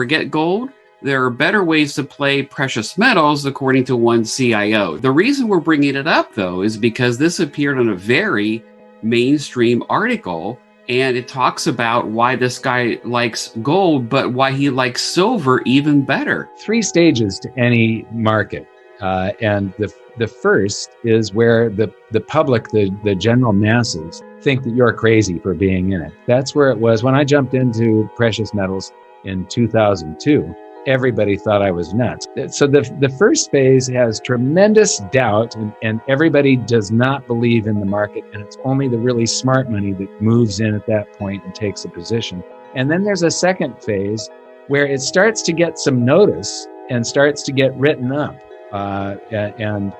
Forget gold. There are better ways to play precious metals, according to one CIO. The reason we're bringing it up, though, is because this appeared on a very mainstream article, and it talks about why this guy likes gold, but why he likes silver even better. 3 stages to any market. And the first is where the public, the general masses, think that you're crazy for being in it. That's where it was when I jumped into precious metals in 2002. Everybody thought I was nuts. So the first phase has tremendous doubt, and everybody does not believe in the market, and it's only the really smart money that moves in at that point and takes a position. And then there's a second phase where it starts to get some notice and starts to get written up, and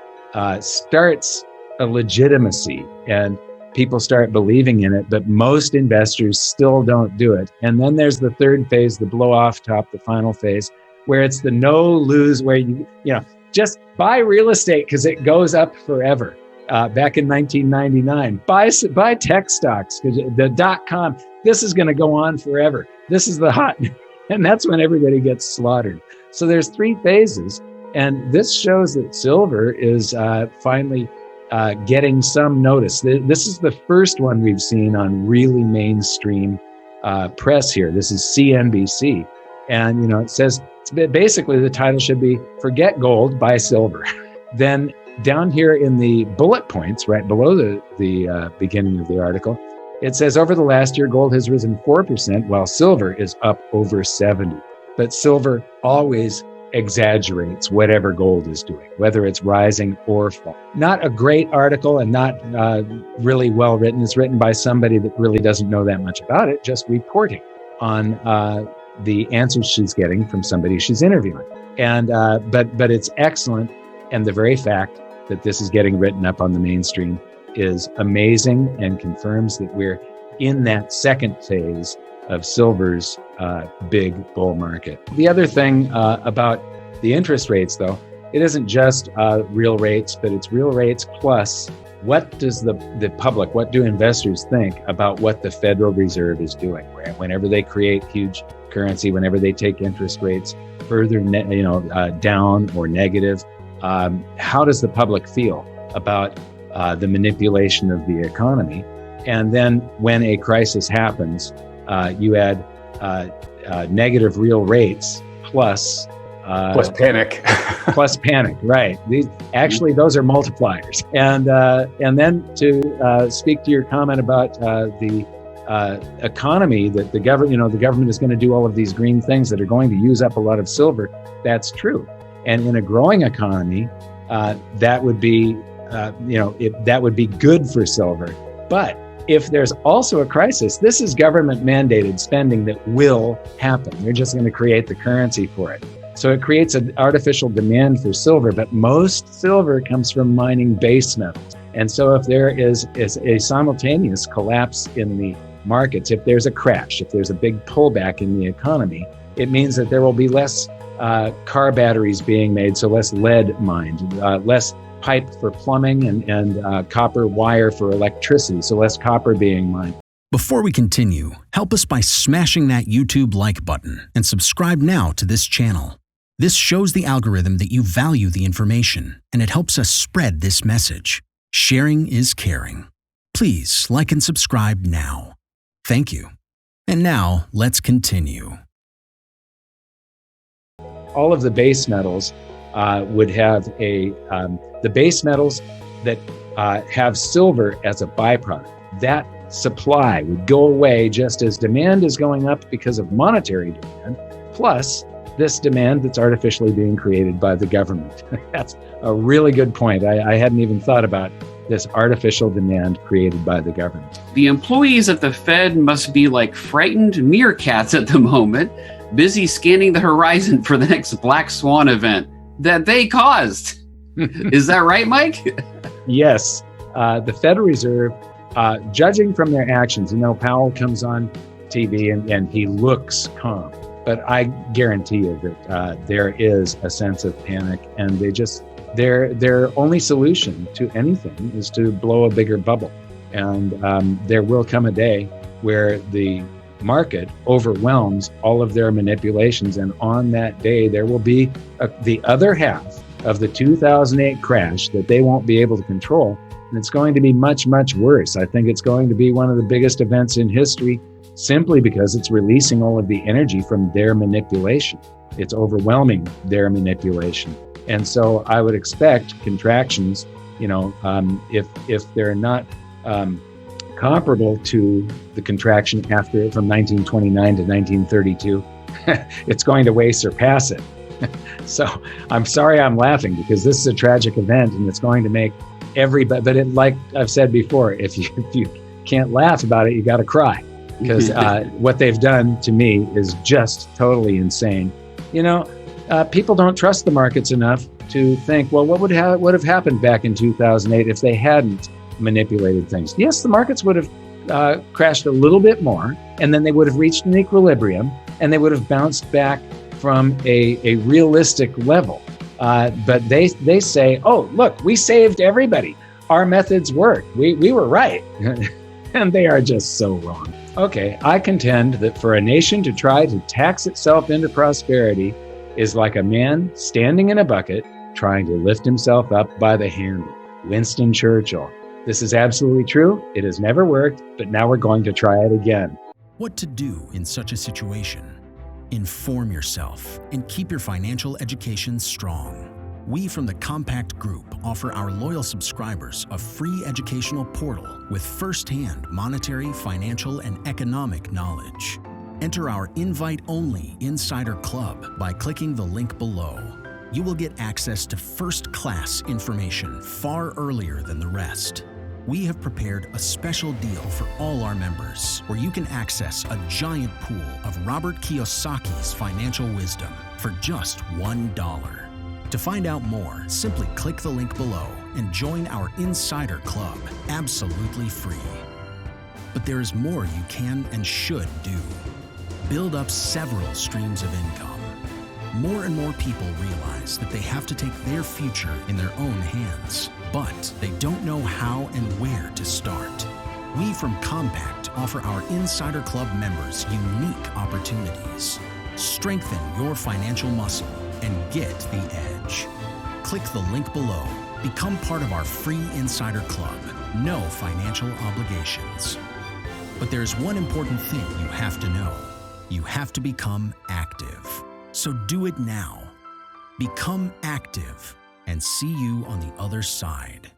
starts a legitimacy, and people start believing in it, but most investors still don't do it. And then there's the third phase, the blow off top, the final phase, where it's the no lose, where you just buy real estate because it goes up forever. Back in 1999, buy tech stocks because the .com, this is going to go on forever. This is the hot, and that's when everybody gets slaughtered. So there's 3 phases, and this shows that silver is finally getting some notice. This is the first one we've seen on really mainstream press here. This is CNBC. And, it says, basically the title should be, Forget Gold, Buy Silver. Then down here in the bullet points, right below the beginning of the article, it says, over the last year, gold has risen 4%, while silver is up over 70%. But silver always exaggerates whatever gold is doing, whether it's rising or falling. Not a great article and not really well written. It's written by somebody that really doesn't know that much about it, just reporting on the answers she's getting from somebody she's interviewing. And but it's excellent, and the very fact that this is getting written up on the mainstream is amazing and confirms that we're in that second phase of silver's big bull market. The other thing about the interest rates, though, it isn't just real rates, but it's real rates plus what does the public, what do investors think about what the Federal Reserve is doing? Whenever they create huge currency, whenever they take interest rates further down or negative, how does the public feel about the manipulation of the economy? And then when a crisis happens, you add negative real rates plus panic. Plus panic, right? Those are multipliers. And then to speak to your comment about the economy, that the government is going to do all of these green things that are going to use up a lot of silver. That's true. And in a growing economy, that would be that would be good for silver. But if there's also a crisis, this is government mandated spending that will happen. They're just going to create the currency for it. So it creates an artificial demand for silver, but most silver comes from mining base metals. And so if there is a simultaneous collapse in the markets, if there's a crash, if there's a big pullback in the economy, it means that there will be less car batteries being made, so less lead mined, less pipe for plumbing and copper wire for electricity, so less copper being mined. Before we continue, help us by smashing that YouTube like button and subscribe now to this channel. This shows the algorithm that you value the information, and it helps us spread this message. Sharing is caring. Please like and subscribe now. Thank you. And now let's continue. All of the base metals would have the base metals that have silver as a byproduct. That supply would go away just as demand is going up because of monetary demand, plus this demand that's artificially being created by the government. That's a really good point. I hadn't even thought about this artificial demand created by the government. The employees at the Fed must be like frightened meerkats at the moment, busy scanning the horizon for the next black swan event that they caused. Is that right, Mike? Yes. The Federal Reserve, judging from their actions, Powell comes on TV and he looks calm. But I guarantee you that there is a sense of panic, and their only solution to anything is to blow a bigger bubble. And there will come a day where the market overwhelms all of their manipulations. And on that day, there will be the other half of the 2008 crash that they won't be able to control. And it's going to be much, much worse. I think it's going to be one of the biggest events in history simply because it's releasing all of the energy from their manipulation. It's overwhelming their manipulation. And so I would expect contractions, if they're not comparable to the contraction from 1929 to 1932, it's going to way surpass it. So I'm sorry I'm laughing because this is a tragic event and it's going to make everybody, but like I've said before, if you can't laugh about it, you got to cry, because what they've done to me is just totally insane. People don't trust the markets enough to think, well, what would have happened back in 2008 if they hadn't manipulated things? Yes, the markets would have crashed a little bit more, and then they would have reached an equilibrium, and they would have bounced back from a realistic level. But they say, oh, look, we saved everybody. Our methods work. We were right. And they are just so wrong. Okay, I contend that for a nation to try to tax itself into prosperity is like a man standing in a bucket trying to lift himself up by the handle. Winston Churchill. This is absolutely true. It has never worked, but now we're going to try it again. What to do in such a situation? Inform yourself and keep your financial education strong. We from the Compact Group offer our loyal subscribers a free educational portal with first-hand monetary, financial, and economic knowledge. Enter our invite-only Insider Club by clicking the link below. You will get access to first-class information far earlier than the rest. We have prepared a special deal for all our members where you can access a giant pool of Robert Kiyosaki's financial wisdom for just $1. To find out more, simply click the link below and join our Insider Club absolutely free. But there is more you can and should do. Build up several streams of income. More and more people realize that they have to take their future in their own hands, but they don't know how and where to start. We from Compact offer our Insider Club members unique opportunities. Strengthen your financial muscle and get the edge. Click the link below. Become part of our free Insider Club. No financial obligations. But there's one important thing you have to know. You have to become active. So do it now. Become active and see you on the other side.